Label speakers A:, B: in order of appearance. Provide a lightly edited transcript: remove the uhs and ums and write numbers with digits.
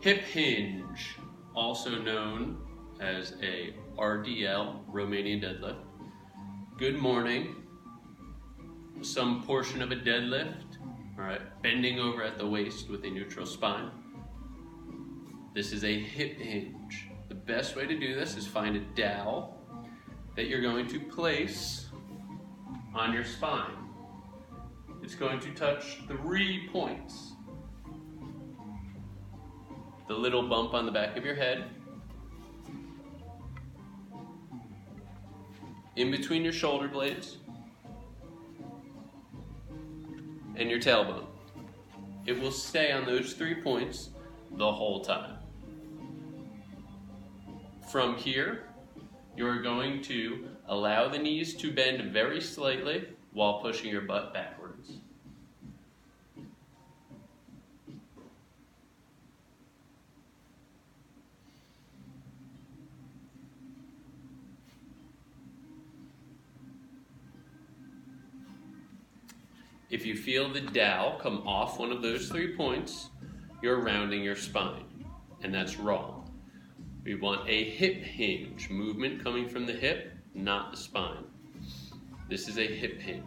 A: Hip hinge, also known as a RDL, Romanian deadlift. Good morning. Some portion of a deadlift, all right, bending over at the waist with a neutral spine. This is a hip hinge. The best way to do this is find a dowel that you're going to place on your spine. It's going to touch 3 points. The little bump on the back of your head, in between your shoulder blades, and your tailbone. It will stay on those 3 points the whole time. From here, you're going to allow the knees to bend very slightly while pushing your butt backwards. If you feel the dowel come off one of those 3 points, you're rounding your spine, and that's wrong. We want a hip hinge, movement coming from the hip, not the spine. This is a hip hinge.